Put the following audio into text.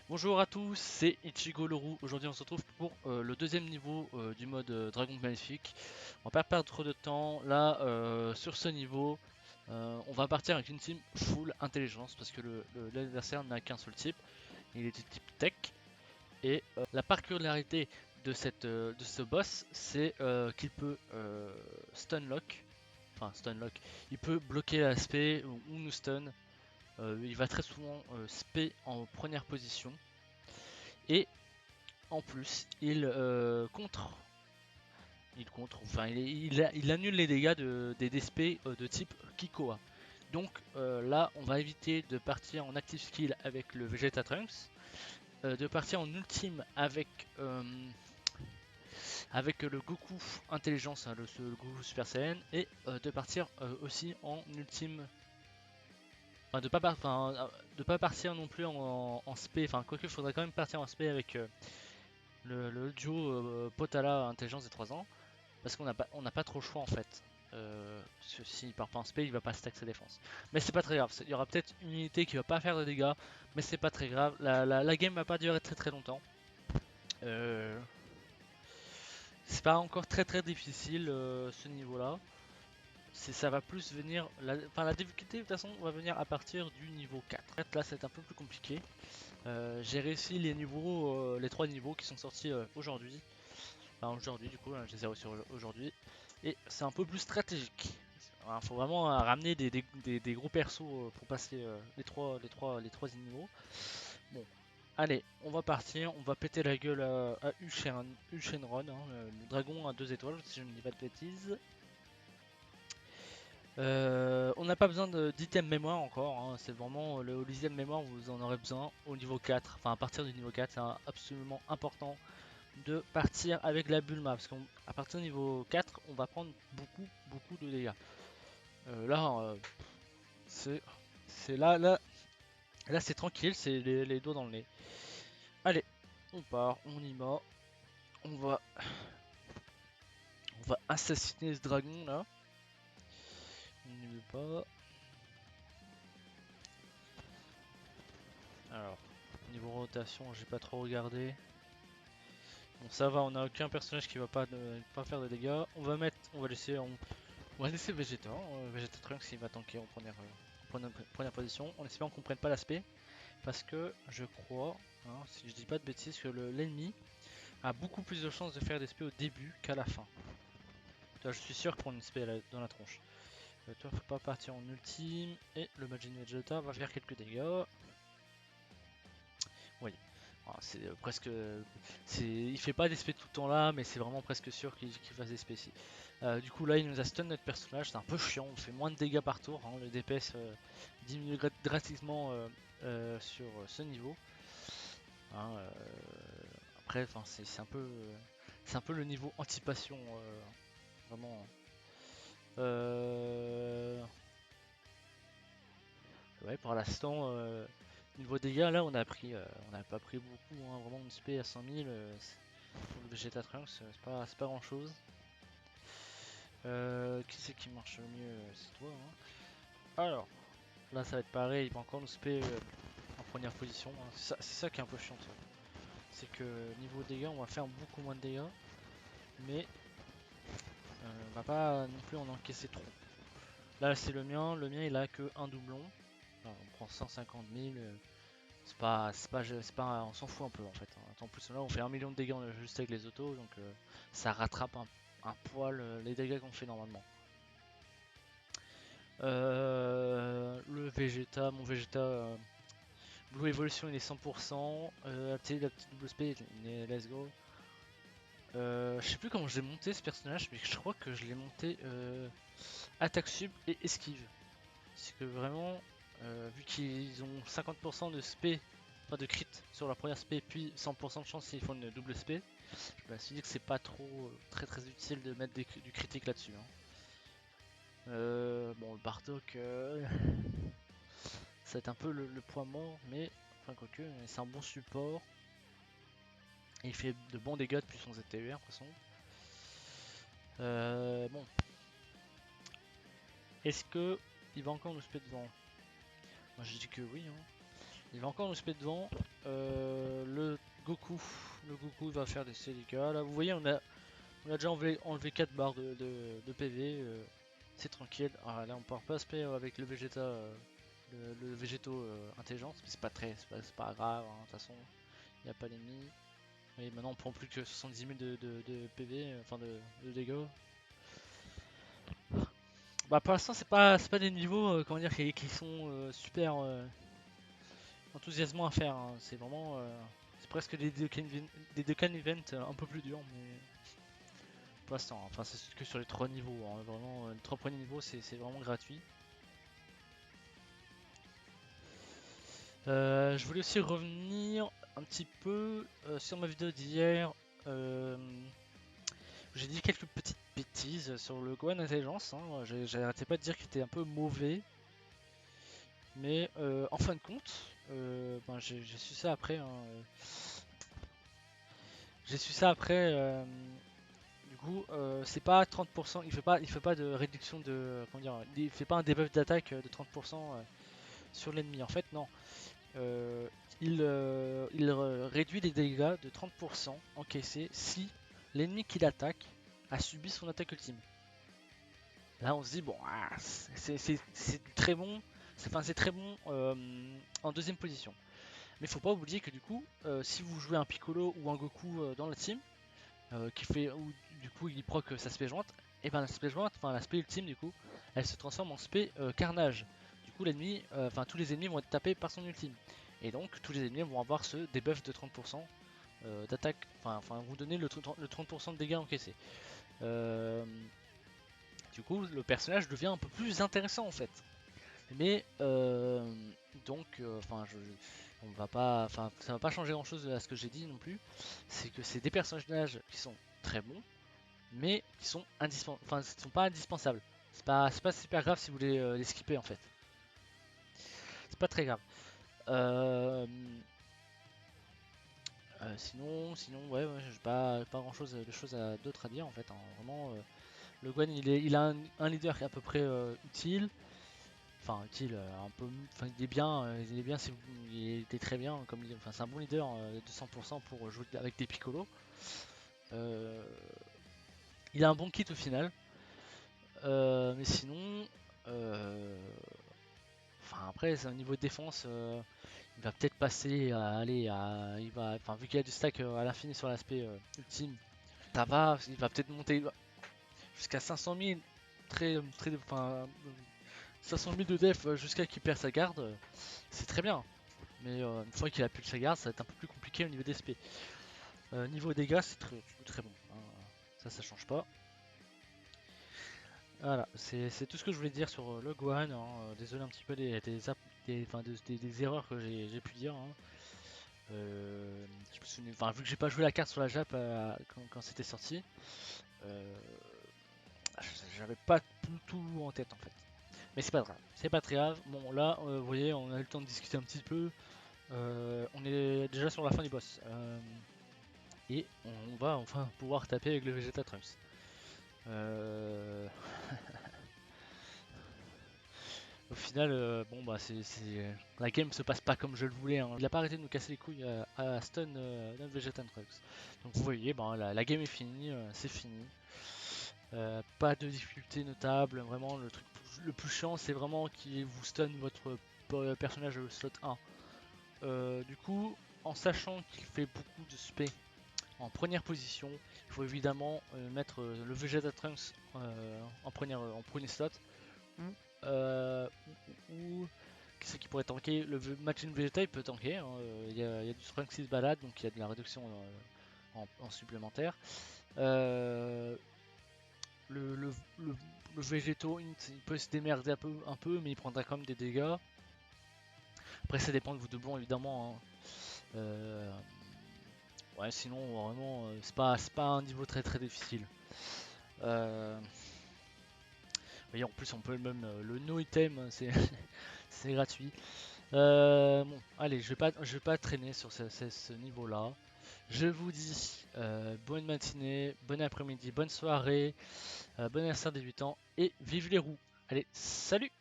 Bonjour à tous, c'est Ichigo Loru. Aujourd'hui on se retrouve pour le deuxième niveau du mode Dragon Maléfique. On va pas perdre trop de temps. Là, sur ce niveau, on va partir avec une team full intelligence parce que l'adversaire n'a qu'un seul type. Il est du type tech. Et la particularité de ce boss, c'est qu'il peut stunlock. Enfin, stunlock. Il peut bloquer l'aspect ou nous stun. Il va très souvent spé en première position. Et en plus, il annule les dégâts des DSP de type Kikoa. Donc là, on va éviter de partir en active skill avec le Vegeta Trunks, de partir en ultime avec le Goku Intelligence, hein, le Goku Super Saiyan, et de partir aussi en ultime. Enfin, de pas partir non plus en SP, enfin, quoique il faudrait quand même partir en SP avec le duo Potala Intelligence des 3 ans, parce on n'a pas trop le choix en fait. Parce que s'il part pas en spé, il va pas stack sa défense. Mais c'est pas très grave, il y aura peut-être une unité qui va pas faire de dégâts, mais c'est pas très grave. La game va pas durer très longtemps. Euh, c'est pas encore très difficile ce niveau là. Ça va plus venir. La difficulté de toute façon va venir à partir du niveau 4. Là c'est un peu plus compliqué. J'ai réussi les 3 niveaux qui sont sortis aujourd'hui. Enfin, aujourd'hui du coup, hein, je les ai reçus aujourd'hui. Et c'est un peu plus stratégique. Il faut vraiment ramener des gros persos pour passer les trois niveaux. Bon, allez, on va partir, on va péter la gueule à Ushenron, hein, le dragon à 2 étoiles, si je ne dis pas de bêtises. On n'a pas besoin d'item mémoire encore, hein, c'est vraiment le l'item mémoire, vous en aurez besoin au niveau 4, enfin à partir du niveau 4, c'est absolument important de partir avec la Bulma, parce qu'à partir du niveau 4, on va prendre beaucoup de dégâts. Là, c'est là c'est tranquille, c'est les doigts dans le nez. Allez, on part, on y va, on va, on va assassiner ce dragon là. On n'y veut pas. Alors, niveau rotation, j'ai pas trop regardé. Bon, ça va, on a aucun personnage qui va pas faire de dégâts. On va laisser Vegeta, hein, Vegeta Trunks il va tanker en première position, en espérant qu'on prenne pas l'aspect. Parce que je crois, hein, si je dis pas de bêtises, que l'ennemi a beaucoup plus de chances de faire des spés au début qu'à la fin. Toi, je suis sûr qu'on une spé dans la tronche. Toi, faut pas partir en ultime. Et le Majin Vegeta va faire quelques dégâts. Oui. C'est presque. Il fait pas des spés tout le temps là, mais c'est vraiment presque sûr qu'il fasse des spés ici. Du coup, là, il nous a stun notre personnage. C'est un peu chiant. On fait moins de dégâts par tour. Hein, le DPS diminue drastiquement sur ce niveau. Hein, après, c'est un peu le niveau anticipation, vraiment. Euh, ouais, pour l'instant, niveau dégâts, là, on n'a pas pris beaucoup, hein, vraiment une spé à 100 000 pour le Vegeta Trunks, c'est pas grand chose. Qui c'est qui marche le mieux? C'est toi, hein. Alors, là, ça va être pareil, il va encore nous spé en première position, hein. C'est ça qui est un peu chiant, ça. C'est que niveau dégâts, on va faire beaucoup moins de dégâts, mais on va pas non plus en encaisser trop. Là c'est le mien il a que un doublon. Alors, on prend 150 000, on s'en fout un peu en fait, hein. En plus là on fait 1 million de dégâts juste avec les autos, donc ça rattrape un poil les dégâts qu'on fait normalement. Mon Vegeta Blue Evolution il est 100%, la petite double spé il est let's go. Je sais plus comment je l'ai monté ce personnage, mais je crois que je l'ai monté attaque sub et esquive. C'est que vraiment, vu qu'ils ont 50% de spé, pas de crit sur la première spé, puis 100% de chance s'ils font une double spé, je me suis dit que c'est pas trop très utile de mettre du critique là-dessus, hein. Bon, le Bardock, ça va être un peu le point mort, mais enfin, quoique, c'est un bon support. Et il fait de bons dégâts depuis son ZTUR, de toute façon. Bon, est-ce que il va encore nous spé devant? Moi je dis que oui, hein. Il va encore nous spé devant. Goku va faire ses dégâts. Là, vous voyez, on a déjà enlevé 4 barres de PV. C'est tranquille. Ah, là, on part pas SP avec le Vegeta, le végétaux intelligence, mais c'est pas grave, hein, de toute façon, il n'y a pas d'ennemis. Et maintenant, on prend plus que 70 000 de PV, enfin de dégâts. Bah, pour l'instant, c'est pas des niveaux, comment dire, qui sont super enthousiasmants à faire, hein. C'est vraiment, c'est presque des Dokkan Event un peu plus durs, mais pour l'instant, enfin, c'est que sur les 3 niveaux, hein. Vraiment, les 3 premiers niveaux, c'est vraiment gratuit. Je voulais aussi revenir un petit peu sur ma vidéo d'hier. J'ai dit quelques petites bêtises sur le Gohan Intelligence, hein. J'arrêtais pas de dire qu'il était un peu mauvais. Mais en fin de compte, ben, j'ai su ça après, hein. J'ai su ça après. Du coup, c'est pas 30%. Il fait pas de réduction de. Comment dire. Il fait pas un debuff d'attaque de 30% sur l'ennemi. En fait, non. Euh, il réduit les dégâts de 30% encaissés si l'ennemi qu'il attaque a subi son attaque ultime. Là, on se dit, bon, ah, c'est très bon. C'est très bon en deuxième position. Mais faut pas oublier que du coup, si vous jouez un Piccolo ou un Goku dans la team, qui fait, ou du coup il proc sa spé jointe, et ben la spé jointe, enfin la spé ultime du coup, elle se transforme en spé carnage. Du coup l'ennemi, enfin tous les ennemis vont être tapés par son ultime. Et donc tous les ennemis vont avoir ce debuff de 30% d'attaque, enfin vous donnez le 30% de dégâts encaissés. Du coup le personnage devient un peu plus intéressant en fait. Mais donc, enfin, on va pas, enfin, ça va pas changer grand chose à ce que j'ai dit non plus. C'est que c'est des personnages qui sont très bons, mais qui sont enfin, qui sont pas indispensables. C'est pas super grave si vous voulez les skipper en fait. C'est pas très grave. Euh, sinon, ouais, j'ai pas grand chose de choses d'autres à dire en fait, hein. Vraiment, le Gwen, il a un leader qui est à peu près utile. Enfin, utile, un peu, enfin, il est bien, il était très bien, enfin, c'est un bon leader de 100% pour jouer avec des Piccolo. Euh, il a un bon kit au final, mais sinon, euh, enfin après, c'est un niveau de défense, il va peut-être passer à aller il va, enfin vu qu'il y a du stack à l'infini sur l'aspect ultime, ça va, il va peut-être monter jusqu'à 500 000, enfin 500 000 de def jusqu'à qu'il perd sa garde, c'est très bien. Mais une fois qu'il a plus de sa garde, ça va être un peu plus compliqué au niveau des SP. Niveau dégâts, c'est très bon, hein. Ça change pas. Voilà, c'est tout ce que je voulais dire sur le Gohan, hein. Désolé un petit peu des erreurs que j'ai pu dire, hein. Je me souviens, enfin, vu que j'ai pas joué la carte sur la Jap quand c'était sorti, euh, j'avais pas tout en tête en fait. Mais c'est pas grave, c'est pas très grave. Bon là, vous voyez, on a eu le temps de discuter un petit peu. On est déjà sur la fin du boss. Et on va enfin pouvoir taper avec le Vegeta Trunks. Au final, bon bah la game se passe pas comme je le voulais, hein. Il a pas arrêté de nous casser les couilles à stun notre Vegeta Trunks. Donc vous voyez, bah, la game est finie, c'est fini. Pas de difficulté notable, vraiment le plus chiant c'est vraiment qu'il vous stun votre personnage au slot 1. Du coup, en sachant qu'il fait beaucoup de spé en première position, il faut évidemment mettre le Vegeta Trunks en premier slot ou, ou qui c'est qui pourrait tanker. Le Majin Vegeta il peut tanker, hein. Il y a du Trunks qui se balade donc il y a de la réduction en supplémentaire. Euh, le Végéto il peut se démerder un peu mais il prendra quand même des dégâts. Après ça dépend de vos doublons évidemment, hein. Ouais, sinon vraiment c'est pas un niveau très difficile. Euh, Et en plus on peut même le no item, c'est gratuit. Bon, allez, je vais pas traîner sur ce niveau-là. Je vous dis bonne matinée, bon après-midi, bonne soirée, bon anniversaire des 8 ans et vive les roues. Allez, salut!